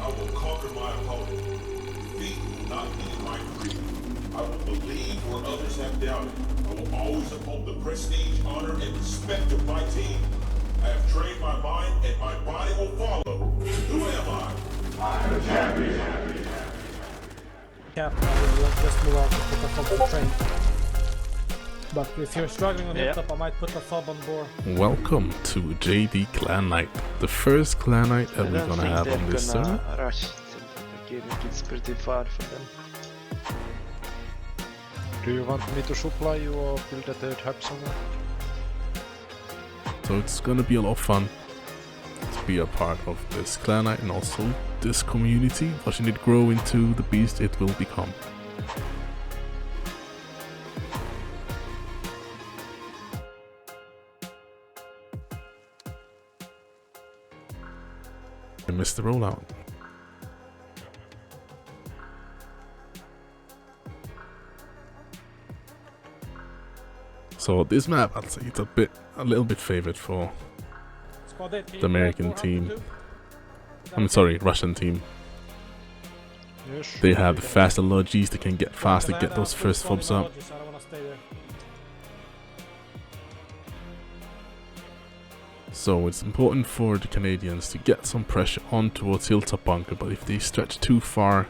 I will conquer my opponent. Defeat will not be my creed. I will believe where others have doubted. I will always uphold the prestige, honor, and respect of my team. I have trained my mind, and my body will follow. Who am I? I am a champion. Captain, I will just move out and put a fob on train. But if you're struggling on hilltop, I might put a fob on board. Welcome to JD Clan Night, the first clan night that we're gonna have on this server. Rush the beginning, it's pretty far for them. Do you want me to supply you or build a third hub somewhere? So it's gonna be a lot of fun to be a part of this clan night and also this community, watching it grow into the beast it will become. I missed the rollout. So this map, I'd say it's a little bit favored for the American team. I'm sorry, Russian team. Yes. They have the faster logis, they can get faster, get those first fobs up. So it's important for the Canadians to get some pressure on towards Hilltop Bunker, but if they stretch too far,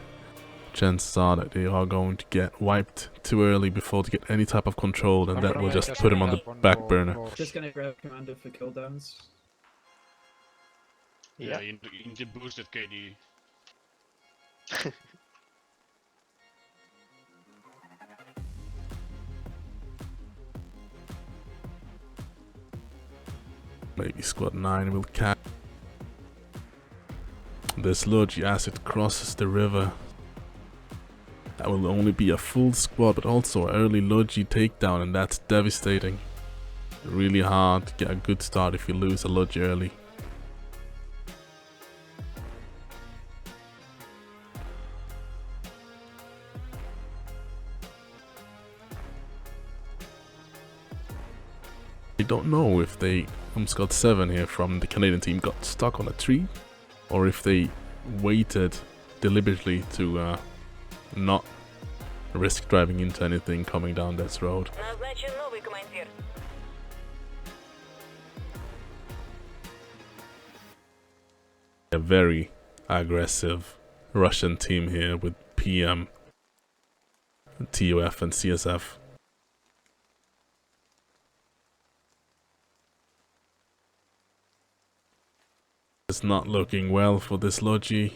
chances are that they are going to get wiped too early before they get any type of control, and that will just put them on the back burner. Just gonna grab commander for cooldowns. Yeah. In the boosted KD. Maybe squad 9 will catch. This Logi as it crosses the river. That will only be a full squad, but also an early Logi takedown, and that's devastating. Really hard to get a good start if you lose a Logi early. I don't know if they, from Squad 7 here from the Canadian team, got stuck on a tree, or if they waited deliberately to not risk driving into anything coming down this road. A very aggressive Russian team here with PM, TOF and CSF. It's not looking well for this Logi.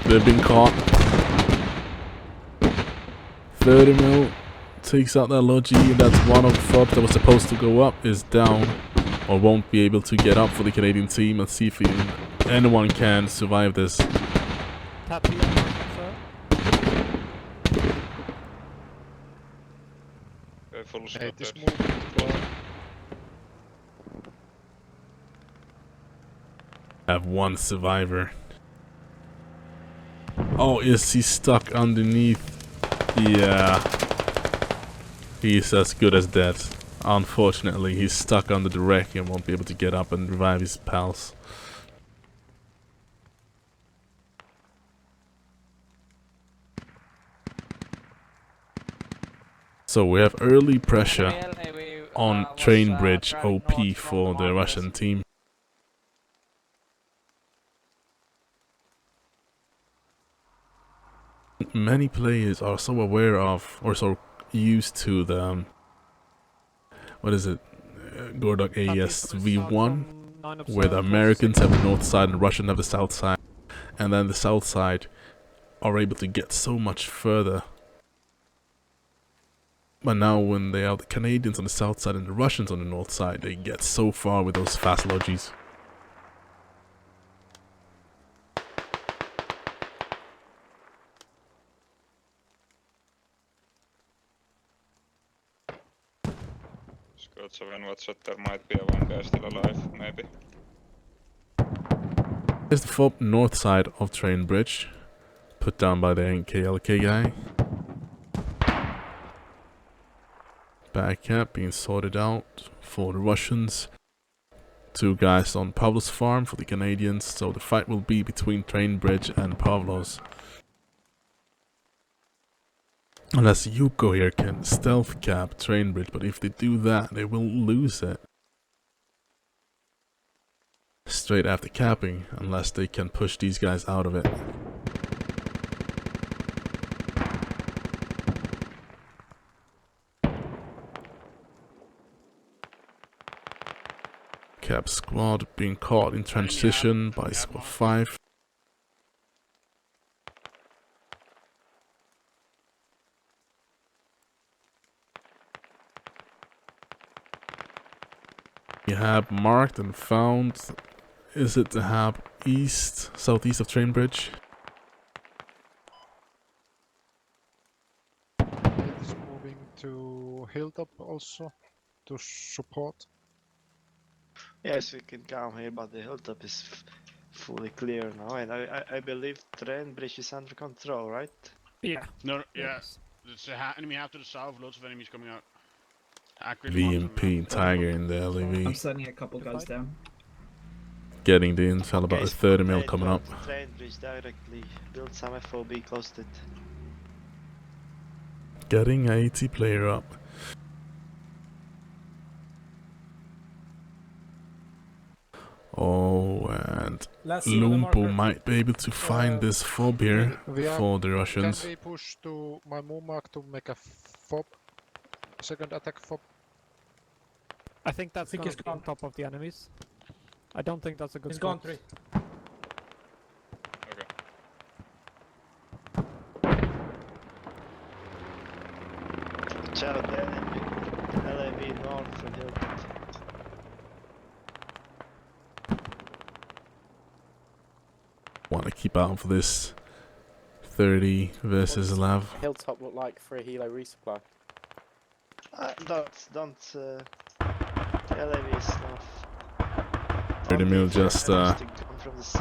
They've been caught. 30 mil takes out that Logi, and that's one of the fobs that was supposed to go up is down, or won't be able to get up for the Canadian team. Let's see if anyone can survive this. Hey, this move. Have one survivor. Oh, is he stuck underneath? Yeah. He's as good as dead. Unfortunately, he's stuck under the wreck and won't be able to get up and revive his pals. So we have early pressure on train bridge OP for the Russian team. Many players are so aware of, or so used to the, what is it, Gorodok AES V1, where the Americans have the north side and the Russians have the south side, and then the south side are able to get so much further. But now when they are the Canadians on the south side and the Russians on the north side, they get so far with those fast logis. Squad 7, what's that? There might be a one guy still alive, maybe. Here's the fob north side of train bridge, put down by the NKLK guy. Back cap being sorted out for the Russians. 2 guys on Pavlos farm for the Canadians, so the fight will be between Train Bridge and Pavlos. Unless Yuko here can stealth cap Train Bridge, but if they do that, they will lose it. Straight after capping, unless they can push these guys out of it. Cap squad being caught in transition by squad 5. We have marked and found. Is it the hab east, southeast of Train Bridge? It's moving to Hilltop also to support. Yes, we can come here, but the hilltop is fully clear now, and I believe Train Bridge is under control, right? Yeah. No, yes. It's enemy half to the south, lots of enemies coming out. VMP Tiger in the I'm LEV. sending a couple guys down. Getting the intel about a 30 mil Hey, coming up. Train Bridge directly. Build some FOB close to it. Getting a AT player up. Oh, and Last scene on the Lumpo marker. might be able to find this fob here we are- for the Russians. Can we push to my move mark to make a fob? Second attack fob? I think that's think gonna he's be on gone. top of the enemies. I don't think that's a good He's spot. gone 3. Okay. Child, LAV north from Hilltop. Want to keep out for this 30 versus Lav. Hilltop look like for a helo resupply. Don't. LAV is north. 30 mil just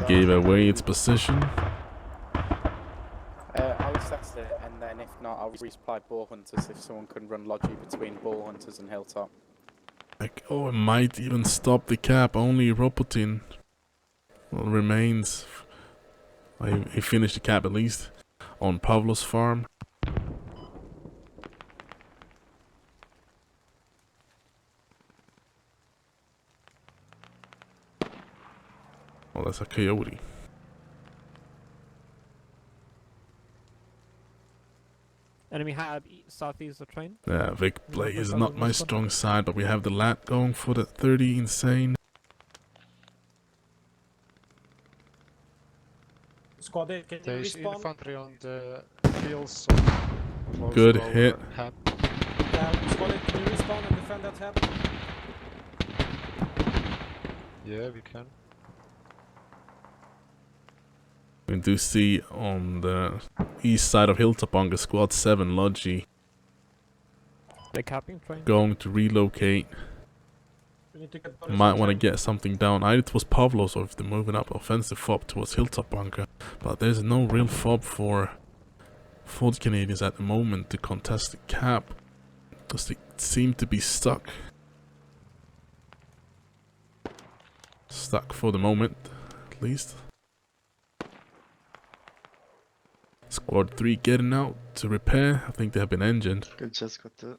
gave away its position. I'll assess it, and then if not, I'll resupply ball hunters if someone can run logi between ball hunters and Hilltop. Like, oh, it might even stop the cap. Only Roputin remains. He finished the cap at least on Pavlos farm. Oh, that's a coyote. Enemy hab southeast of train. Yeah, Vic play is not my strong side, but we have the lat going for the 30 insane. Squad 8, can you There is respawn? infantry on the hills. Good hit. Squad 8, can you respawn and defend that hab? Yeah, we can. We do see on the east side of Hilltop Bunker Squad 7 Logi They're capping train. going to relocate. We need to get Might want to get something down. Either it was Pavlos or if they're moving up offensive fob towards Hilltop Bunker. But there's no real fob for the Canadians at the moment to contest the cap. Because they seem to be stuck. Stuck for the moment, at least. Squad 3 getting out to repair. I think they have been engined. Good, just got to.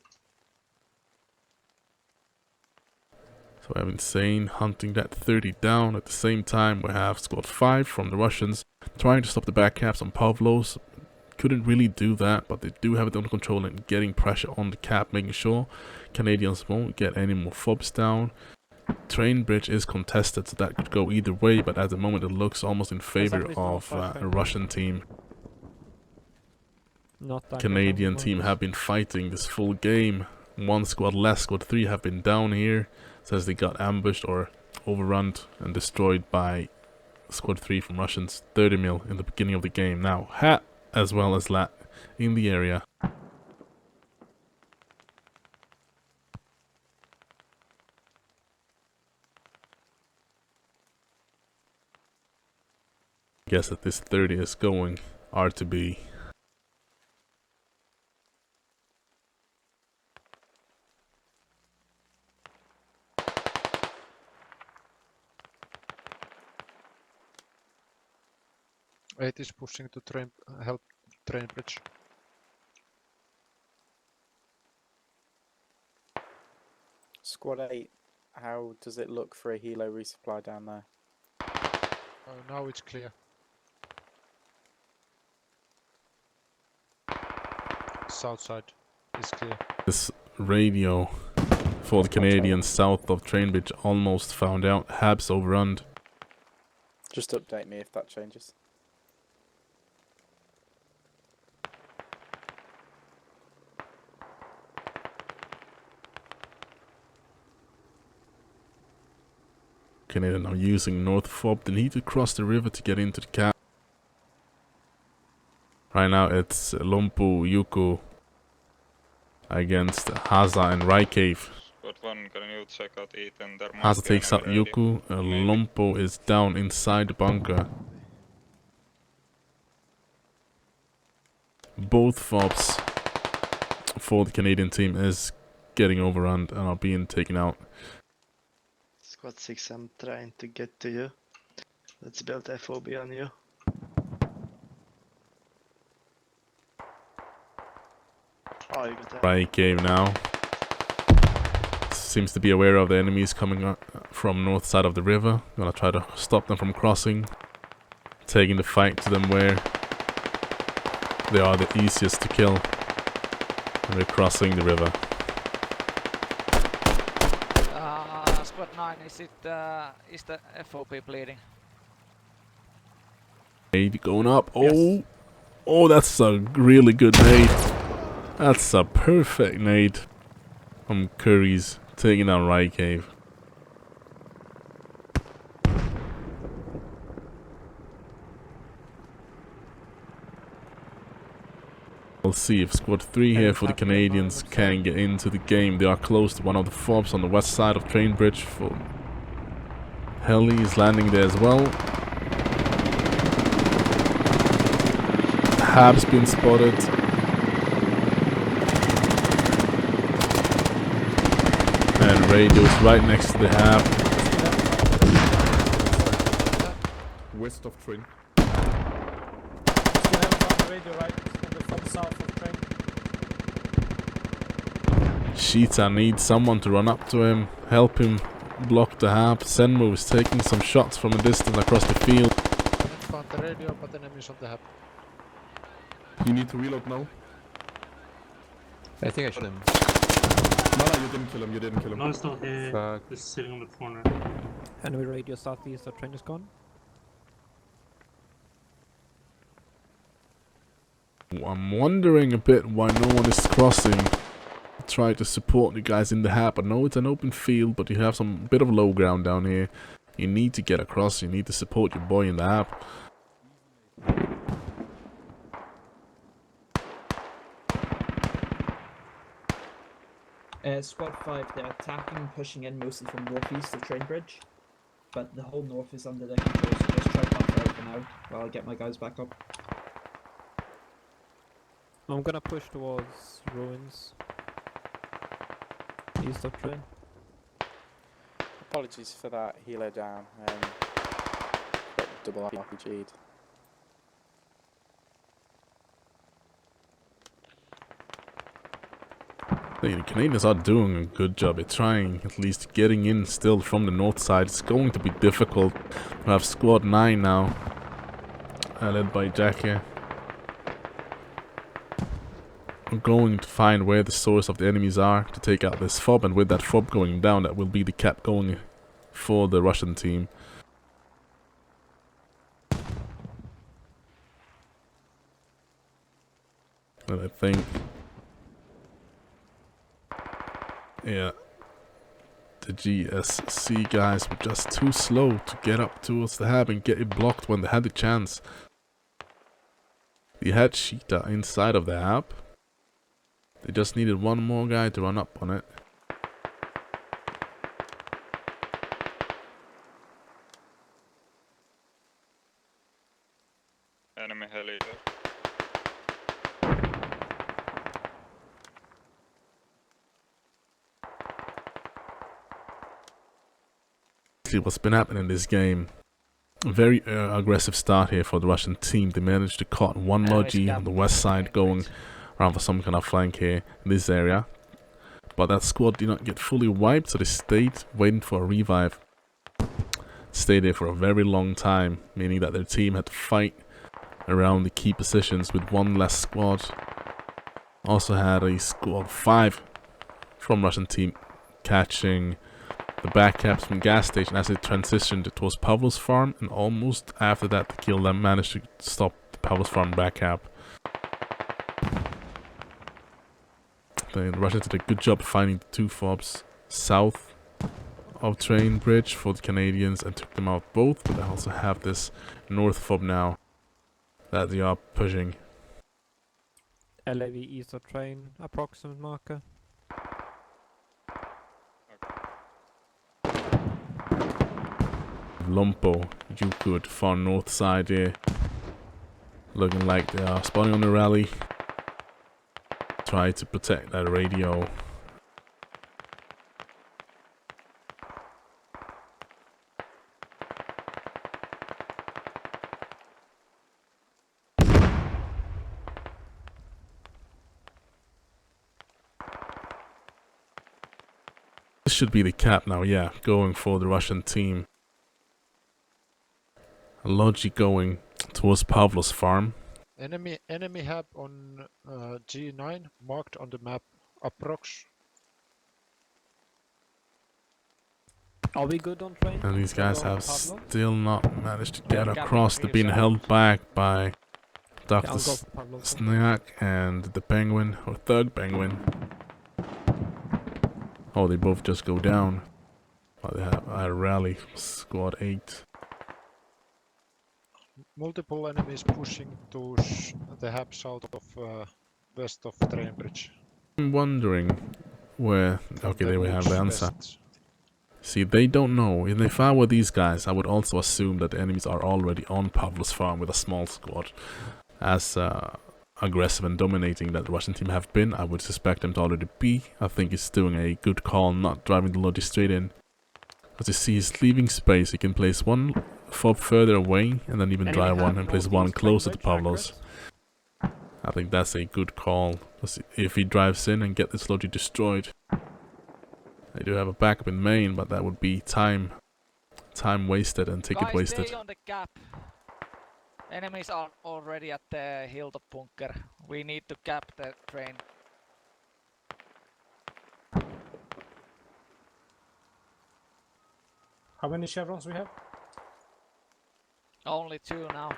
So we have Insane hunting that 30 down. At the same time, we have Squad 5 from the Russians trying to stop the back caps on Pavlos. Couldn't really do that, but they do have it under control and getting pressure on the cap, making sure Canadians won't get any more fobs down. Train bridge is contested, so that could go either way, but at the moment it looks almost in favor of a Russian team. Canadian team have been fighting this full game. One squad less, squad 3 have been down here. Says they got ambushed or overrun and destroyed by squad 3 from Russians. 30 mil in the beginning of the game. Now, Hat as well as Lat in the area. Guess that this 30 is going R to B. 8 is pushing to help train bridge. Squad 8, how does it look for a helo resupply down there? Now it's clear. South side is clear. This radio for the Canadians south of Trainbridge almost found out Habs overrun. Just update me if that changes. Canadian are using North Fob. They need to cross the river to get into the cap. Right now it's Lompu Yuku against Haza and Raikave. Squad 1, can you check out Ethan? There might Haza be takes out enemy ready. Yuku. Lompo is down inside the bunker. Both fobs for the Canadian team is getting overrun and are being taken out. Squad 6, I'm trying to get to you. Let's build FOB on you. Oh, you got that. Right cave now. Seems to be aware of the enemies coming up from north side of the river. Gonna try to stop them from crossing. Taking the fight to them where they are the easiest to kill. And they're crossing the river. Squad 9, is the FOP bleeding? Nade going up. Oh, Yes. Oh, that's a really good nade. That's a perfect nade from Curry's taking down Right Cave. We'll see if Squad 3 here for the Canadians can get into the game. They are close to one of the fobs on the west side of Train Bridge. For Heli is landing there as well. Hab's been spotted. And radio's right next to the Hab. West of train. Radio right on the fob south of train. Sheeta needs someone to run up to him, help him block the Hab. Senmu is taking some shots from a distance across the field. Found the radio, but enemies on the hub. You need to reload now. I think I shot him. No, you didn't kill him, you didn't kill him. No, it's not here. Fuck. It's sitting on the corner. Enemy radio southeast of train is gone. I'm wondering a bit why no one is crossing. Try to support the guys in the Hab. I know it's an open field, but you have some bit of low ground down here. You need to get across, you need to support your boy in the Hab. Squad 5, they're attacking, pushing in mostly from northeast of Train Bridge. But the whole north is under their control, so just try to buffer out for now while I get my guys back up. I'm gonna push towards ruins. East of train. Apologies for that helo down. Got double RPG'd. The Canadians are doing a good job at trying, at least getting in still from the north side. It's going to be difficult. We have Squad 9 now, led by Jackie. We're going to find where the source of the enemies are to take out this fob, and with that fob going down, that will be the cap going for the Russian team. And I think, yeah, the GSC guys were just too slow to get up towards the Hab and get it blocked when they had the chance. They had Sheeta inside of the Hab. They just needed one more guy to run up on it. Enemy heli. What's been happening in this game? very aggressive start here for the Russian team. They managed to caught one Logi on the west side going around for some kind of flank here in this area. But that squad did not get fully wiped, so they stayed waiting for a revive. Stayed there for a very long time, meaning that their team had to fight around the key positions with one less squad. Also had a squad 5 from Russian team catching the back caps from gas station as it transitioned towards Pavlov's farm, and almost after that to kill them managed to stop the Pavlov's farm back cap. The Russians did a good job finding the 2 fobs south of train bridge for the Canadians and took them out both, but they also have this north fob now that they are pushing. LAV east of train, approximate marker. Lompo, Yukut, far north side here. Looking like they are spawning on the rally. Try to protect that radio. This should be the cap now, yeah, going for the Russian team. Logi going towards Pavlov's farm. Enemy hab on G9 marked on the map. Approx. Are we good on train? And these guys have still not managed to get across. They're being held back by Dr. Snack and the Penguin, or Thug Penguin. Oh, they both just go down. Oh, they have a rally, squad 8. Multiple enemies pushing to the hab south of west of train bridge. I'm wondering where... Okay, there we have the answer. See, they don't know. If I were these guys, I would also assume that the enemies are already on Pavlov's farm with a small squad. As aggressive and dominating that the Russian team have been, I would suspect them to already be. I think he's doing a good call, not driving the Logi straight in. As you see, he's leaving space. He can place one fob further away, and then even drive one and place one closer to Pavlov's. I think that's a good call. If he drives in and get this Logi destroyed. They do have a backup in main, but that would be time wasted and ticket wasted. Stay on the gap. Enemies are already at the hilltop bunker. We need to cap the train. How many chevrons we have? Only 2 now.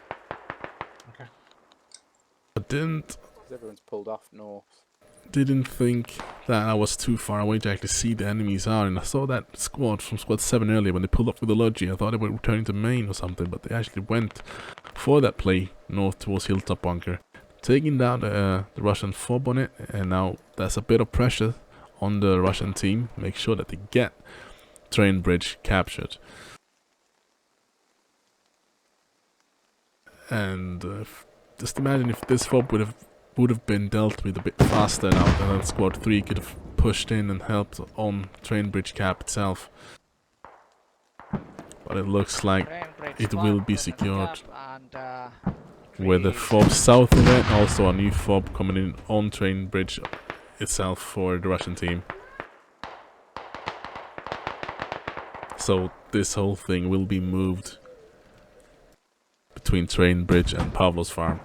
Okay. Everyone's pulled off north. Didn't think that I was too far away to actually see the enemies out, and I saw that squad from squad 7 earlier when they pulled up with the Logi. I thought they were returning to main or something, but they actually went for that play north towards hilltop bunker, taking down the Russian fob on it, and now there's a bit of pressure on the Russian team. Make sure that they get train bridge captured. And just imagine if this fob would have been dealt with a bit faster now, then squad 3 could have pushed in and helped on train bridge cap itself. But it looks like it will be secured. With the fob south of it, also a new fob coming in on train bridge itself for the Russian team. So this whole thing will be moved between train bridge and Pavlov's farm.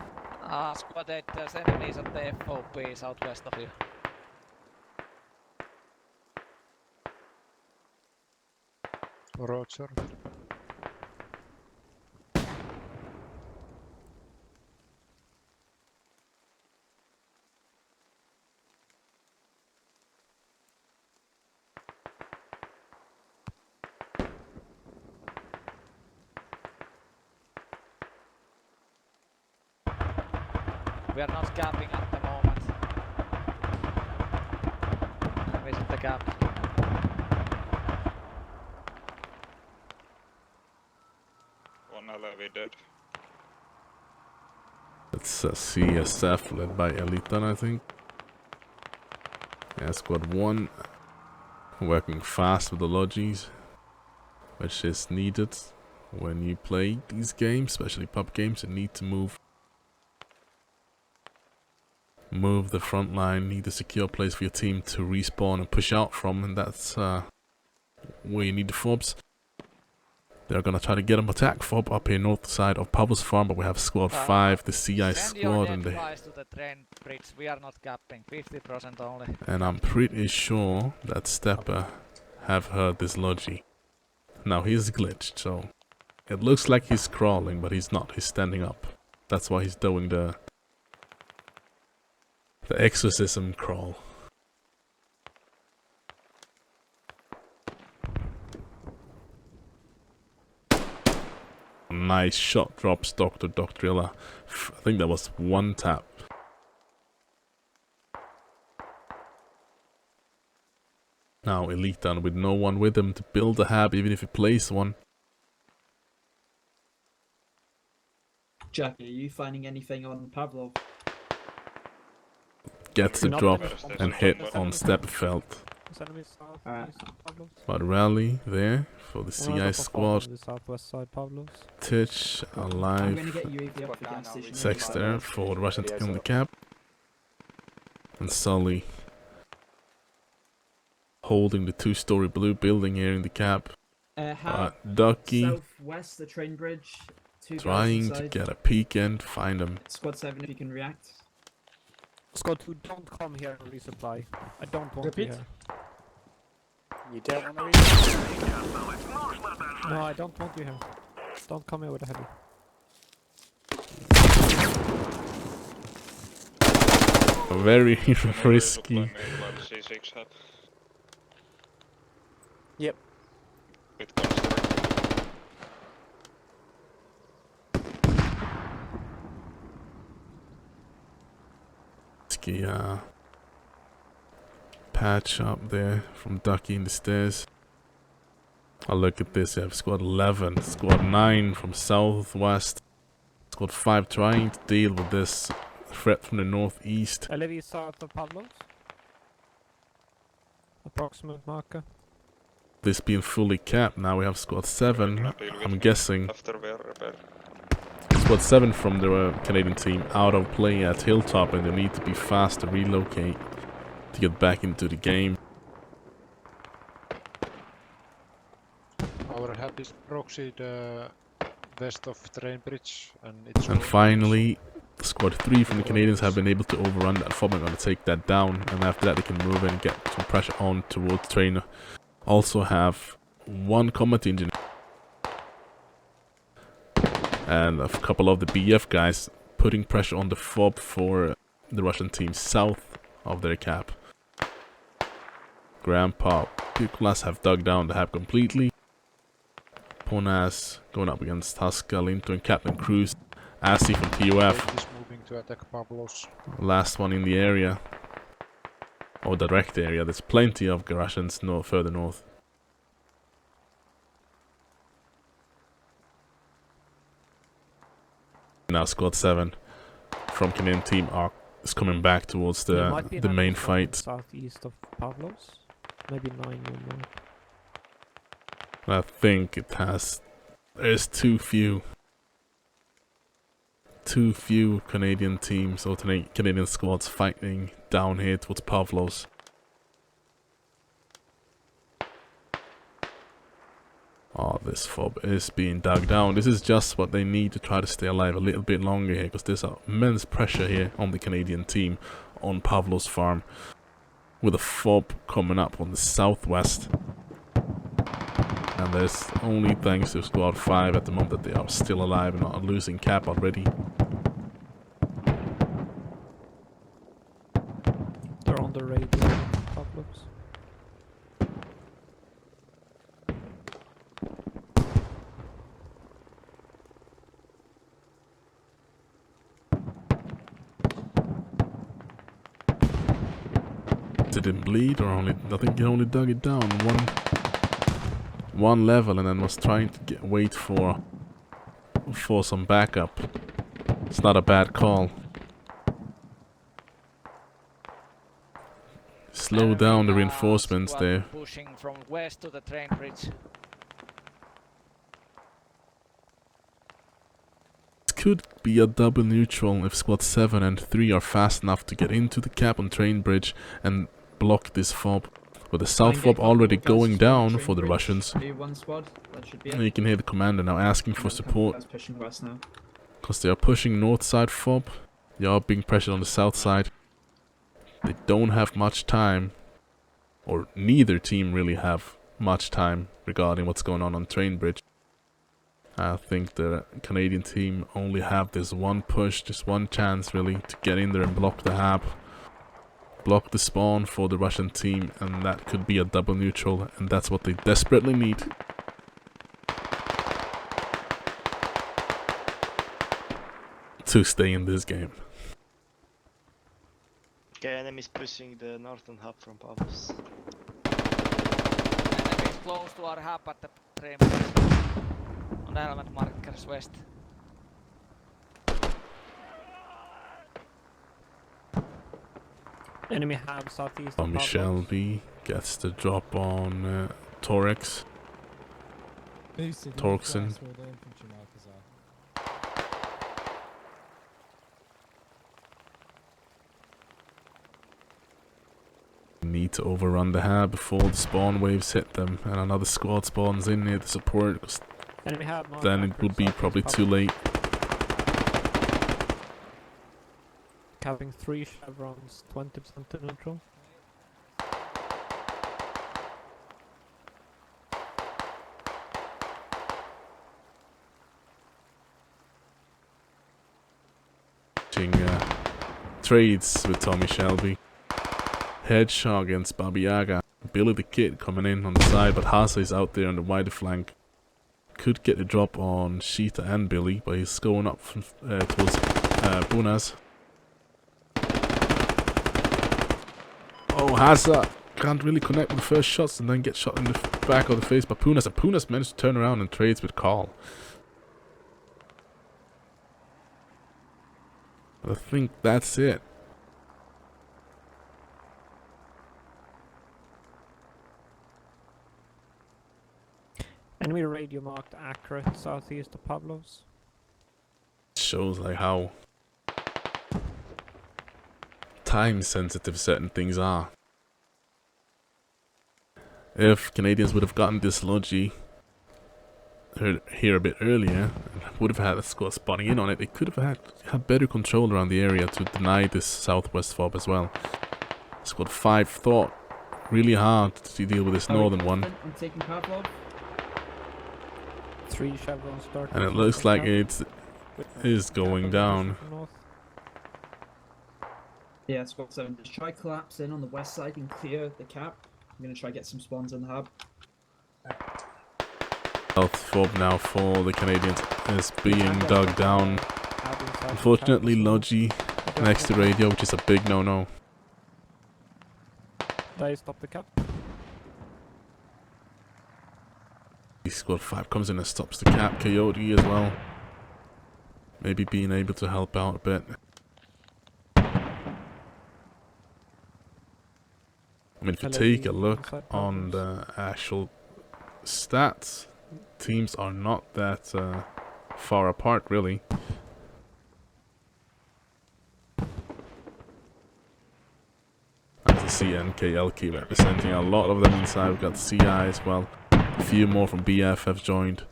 Squad 8, there's enemies at the FOP southwest of you. Roger. We are not capping at the moment. Visit the gap. One LAV dead. It's a CSF led by Elitan, I think. Yeah, squad 1 working fast with the Logis, which is needed. when you play these games, especially pub games, you need to move the front line, need a secure place for your team to respawn and push out from, and that's where you need the fobs. They're gonna try to get an attack fob up here north side of Pablo's farm, but we have squad 5, the CI squad, and to the train bridge. We are not capping, 50% only. and I'm pretty sure that Stepper have heard this logi. Now he's glitched, so it looks like he's crawling, but he's not. He's standing up. That's why he's doing the exorcism crawl. Nice shot drops Dr. Doctrilla. I think that was one tap. Now Elite done with no one with him to build a hab, even if he plays one. Jack, are you finding anything on Pavlov? Gets the drop and hit on Stepfeld. But rally there for the CI squad. The southwest side, Pavlos. Titch alive. Sex there for the Russian team on the cap. And Sully holding the 2-story blue building here in the cap. Ducky Southwest, the train bridge. trying to get a peek and find him. Squad 7, if you can react. Squad 2, don't come here and resupply. I don't want you here. You don't want to resupply? No, I don't want you here. Don't come here with a heavy. Very risky. Yep. Risky patch up there from Ducky in the stairs. Oh, look at this. You have squad 11, squad 9 from southwest, squad 5 trying to deal with this threat from the northeast. LAV south of Pavlos. Approximate marker. This being fully capped, now we have squad 7. I'm guessing squad 7 from the Canadian team out of play at Hilltop, and they need to be fast to relocate to get back into the game. Our hab is proxied west of train bridge, and finally squad 3 from the Canadians have been able to overrun that fob. I'm going to take that down, and after that they can move and get some pressure on towards train. Also have one combat engineer and a couple of the BF guys putting pressure on the fob for the Russian team south of their cap. Grandpa Pikulas have dug down the hab completely. Ponas going up against Huska, Linto and Captain Cruz. Asi from TUF. moving to attack Pavlos. Last one in the area. Or direct area. There's plenty of Russians further north. Now squad 7 from Canadian team is coming back towards the main fight. Southeast of Pavlos. Maybe 9 or more. I think it has. There's too few Canadian teams or Canadian squads fighting down here towards Pavlos. Oh, this fob is being dug down. This is just what they need to try to stay alive a little bit longer here, because there's immense pressure here on the Canadian team on Pavlos farm, with a fob coming up on the southwest. And there's only thanks to squad 5 at the moment that they are still alive and not losing cap already. They're on the radio, Pavlos. Didn't bleed, or only, I think he only dug it down one level and then was trying to wait for some backup. It's not a bad call. Slow down the reinforcements there. Pushing from west to the train bridge. could be a double neutral if squad 7 and 3 are fast enough to get into the cap on train bridge and block this fob. With the south fob already going down for the Russians. One squad. That should be it. You can hear the commander now asking for support. Pushing west now. Because they are pushing north side fob. They are being pressured on the south side. They don't have much time. Or neither team really have much time regarding what's going on train bridge. I think the Canadian team only have this one push, just one chance really to get in there and block the hab. Block the spawn for the Russian team, and that could be a double neutral, and that's what they desperately need. To stay in this game. Okay, enemies pushing the northern hub from Pavlos. Enemies close to our hub at the train. On element markers west. Enemy hab southeast. Tommy Shelby gets the drop on Torex. Torxen. Need to overrun the hab before the spawn waves hit them, and another squad spawns in near the support. Enemy hab, then it would be probably too late. Having 3 chevrons, 20% to neutral. Trades with Tommy Shelby. Headshot against Baba Yaga. Billy the Kid coming in on the side, but Hasa is out there on the wider flank. Could get a drop on Sheeta and Billy, but he's going up from, towards Bunas. Oh, Hasa can't really connect with the first shots and then get shot in the back of the face by Punas. And Punas managed to turn around and trades with Carl. I think that's it. Enemy radio marked accurate southeast of Pavlos. Shows like how time sensitive certain things are. If Canadians would have gotten this Logi here a bit earlier, and would have had a squad spotting in on it, they could have had better control around the area to deny this southwest fob as well. Squad 5 thought really hard to deal with this northern one. I'm taking Pavlov. 3 chevrons start. And it looks like it is going down. Yeah, squad 7. Just try collapse in on the west side and clear the cap. I'm gonna try get some spawns in the hub. South fob now for the Canadians is being dug down. Unfortunately, Logi next to radio, which is a big no-no. They stop the cap. Squad 5 comes in and stops the cap. Coyote as well. Maybe being able to help out a bit. I mean, if you take a look on the actual stats, teams are not that far apart, really. As you see, NKLK representing a lot of them inside. We've got CI as well. A few more from BF have joined.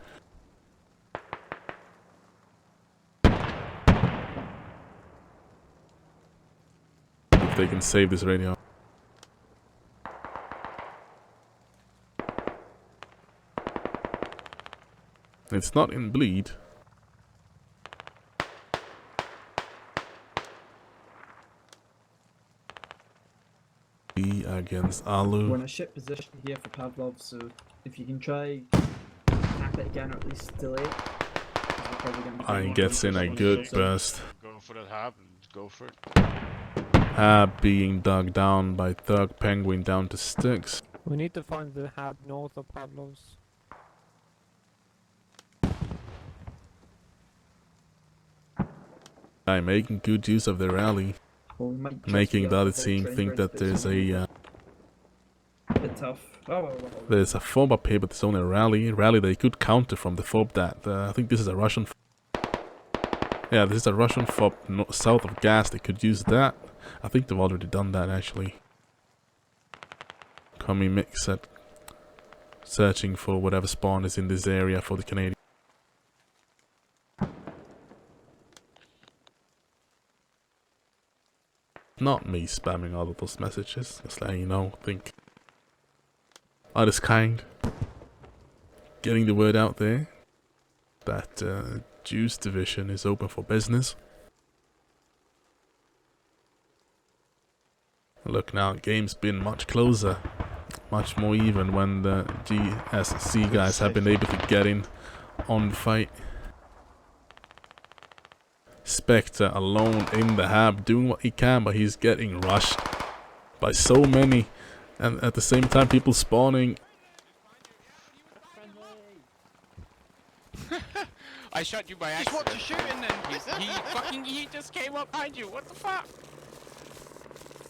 If they can save this radio. It's not in bleed. B against Alu. We're in a ship position here for Pavlov, so if you can try tap it again or at least delay it. I gets in a good burst. Go for that hab and go for it. Hab being dug down by Thug Penguin down to sticks. We need to find the hab north of Pavlos. I'm making good use of their rally. Well, we making the other team think that there's a bit tough. There's a fob up here, but there's only a rally. They could counter from the fob that I think this is a Russian. Yeah, this is a Russian fob south of gas. They could use that. I think they've already done that actually. Coming mix set. Searching for whatever spawn is in this area for the Canadian. Not me spamming all of those messages, just letting you know, think others kind. Getting the word out there that Juice Division is open for business. Look now, game's been much closer, much more even when the GSC guys have been able to get in on the fight. Spectre alone in the hab, doing what he can, but he's getting rushed by so many, and at the same time people spawning. I shot you by accident. Just what you shooting then? He just came up behind you. What the fuck?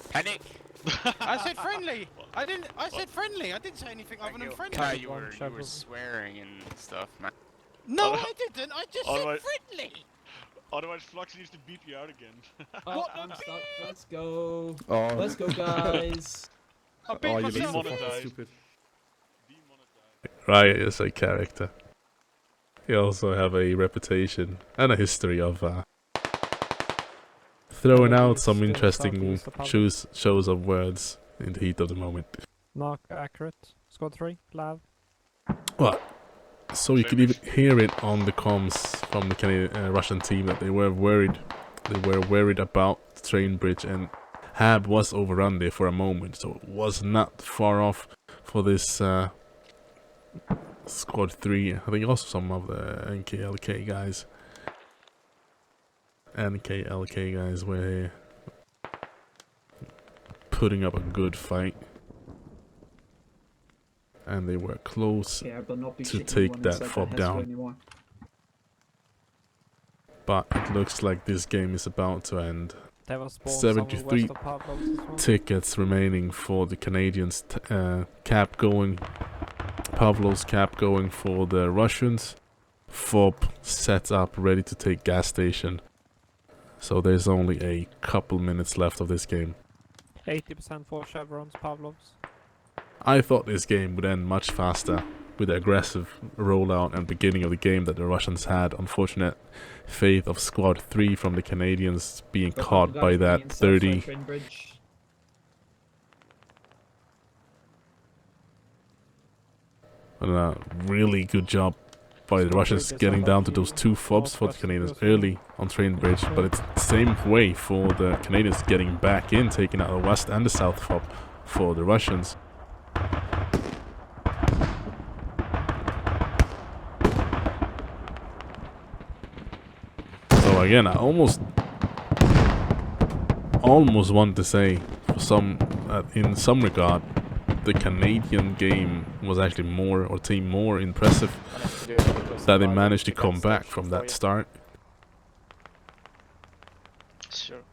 Panic. I said friendly. I said friendly. I didn't say anything other than friendly. You were swearing and stuff, man. No, I didn't. I just said friendly. Otherwise, Flux needs to beep you out again. Oh, I'm stuck. Let's go. Oh. Let's go, guys. I beat myself. Demonetized. Riot is a character. He also have a reputation and a history of throwing out some interesting shows of words in the heat of the moment. Knock accurate. Squad 3, Lav. What? So you could even hear it on the comms from the Canadian, Russian team that they were worried. They were worried about the train bridge, and Hab was overrun there for a moment, so it was not far off for this Squad 3. I think also some of the NKLK guys. NKLK guys were putting up a good fight. And they were close to take that fob down. But it looks like this game is about to end. 73 tickets remaining for the Canadians. Cap going. Pavlov's cap going for the Russians. Fob set up, ready to take gas station. So there's only a couple minutes left of this game. 80% for chevrons, Pavlov's. I thought this game would end much faster with the aggressive rollout and beginning of the game that the Russians had. Unfortunate fate of Squad 3 from the Canadians being caught by that 30. And a really good job by the Russians getting down to those 2 fobs for the Canadians early on train bridge. But it's the same way for the Canadians getting back in, taking out the west and the south fob for the Russians. So again, I almost want to say, for some, in some regard, the Canadian game was actually more impressive. That they managed to come back from that start. Sure.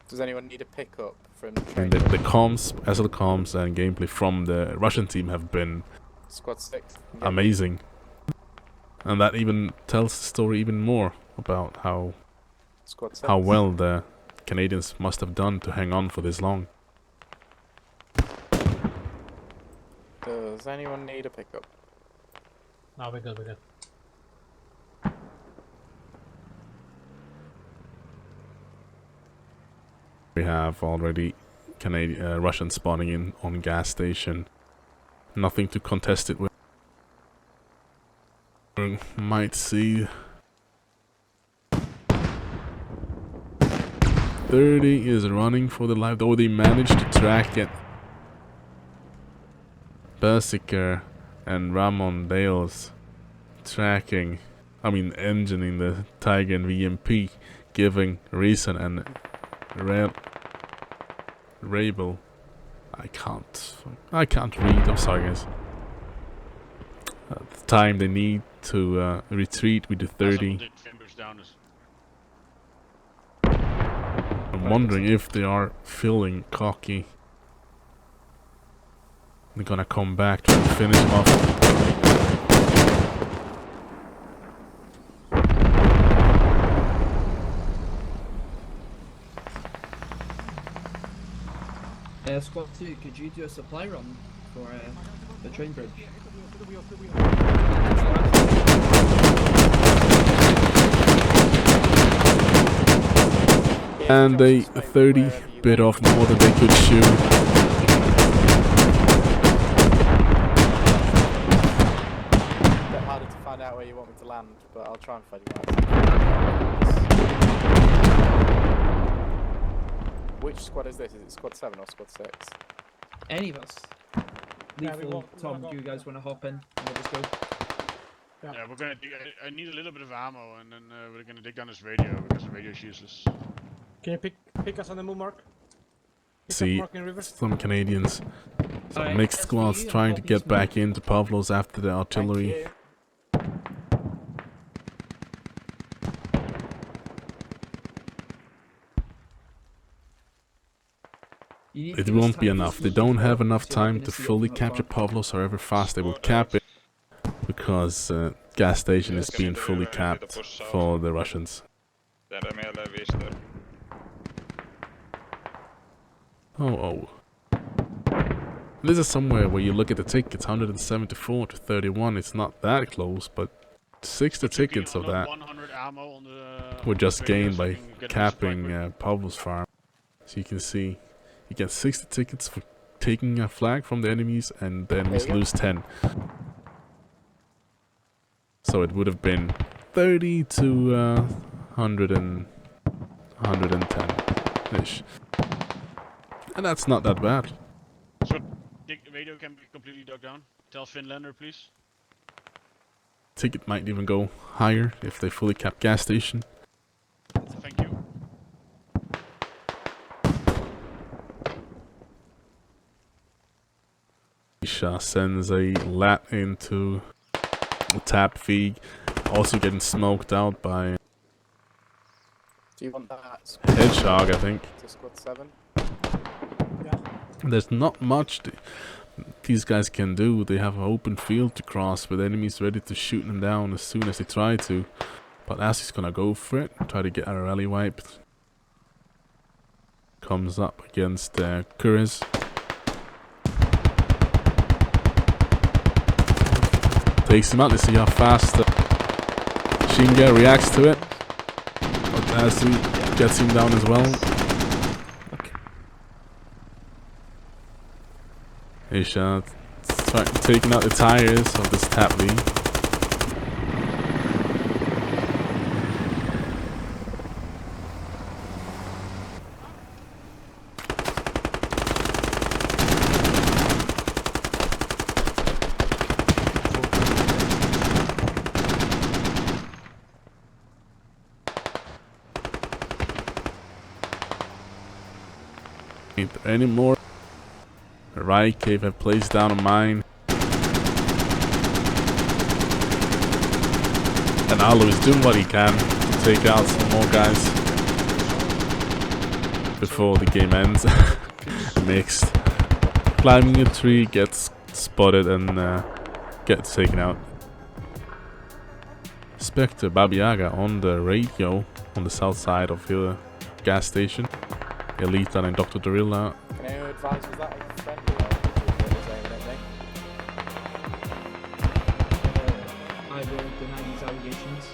Does anyone need a pickup from? And the comms, SL comms, and gameplay from the Russian team have been Squad 6 amazing, and that even tells the story even more about how well the Canadians must have done to hang on for this long. Does anyone need a pickup? No, we're good, we're good. We have already Russian spawning in on gas station. Nothing to contest it with. We might see 30 is running for the life, though they managed to track it. Berserker and Ramon Dales engineing the Tiger and VMP, giving Reason and Rabel. I can't read, I'm sorry guys. At the time they need to retreat with the 30. I'm wondering if they are feeling cocky. They're gonna come back to finish him off. Squad 2, could you do a supply run for the train bridge? And a 30 bit off more than they could shoot. A bit harder to find out where you want me to land, but I'll try and find you guys. Which squad is this? Is it squad 7 or squad 6? Any of us. Lethal, Tom, do you guys want to hop in and we'll just go? Yeah, we're gonna. I need a little bit of ammo, and then we're gonna dig down this radio because the radio is useless. Can you pick us on the move mark? See some Canadians, some mixed squads trying to get back into Pavlos after the artillery. It won't be enough. They don't have enough time to fully capture Pavlos, however fast they will cap it, because gas station is being fully capped for the Russians. Oh. This is somewhere where you look at the tickets, 174 to 31, it's not that close, but 60 tickets of that were just gained by capping Pavlos farm. So you can see, you get 60 tickets for taking a flag from the enemies, and the enemies lose 10. So it would have been 30 to 110-ish. And that's not that bad. So, the radio can be completely dug down. Tell Finlander, please. Ticket might even go higher if they fully cap gas station. Thank you. Isha sends a lat into the tap feed, also getting smoked out by Do you want that? Hedgehog, I think. To squad 7? There's not much these guys can do. They have an open field to cross with enemies ready to shoot them down as soon as they try to. But Assie's gonna go for it, try to get a rally wipe. Comes up against Kuriz. Takes him out. Let's see how fast Shinga reacts to it. But Assie gets him down as well. Isha taking out the tires of this tap lead. Ain't there any more? The right cave have placed down a mine. And Alu is doing what he can to take out some more guys before the game ends. Mixed. Climbing a tree, gets spotted and gets taken out. Spectre Baba Yaga on the radio on the south side of the gas station. Elita and Dr. Dorilla. Can you advise, was that a friendly or did you put his aim at me? I will deny these allegations.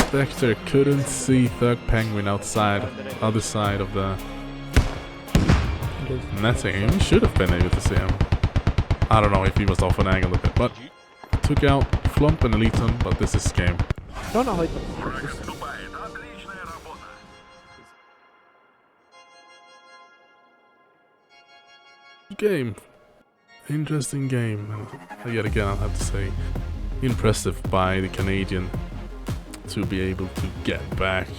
Spectre couldn't see Thug Penguin outside, other side of the netting. He should have been able to see him. I don't know if he was off an angle a bit, but took out Flump and Eliton, but this is game. No, no, Game. Interesting game. And yet again, I'll have to say, impressive by the Canadian to be able to get back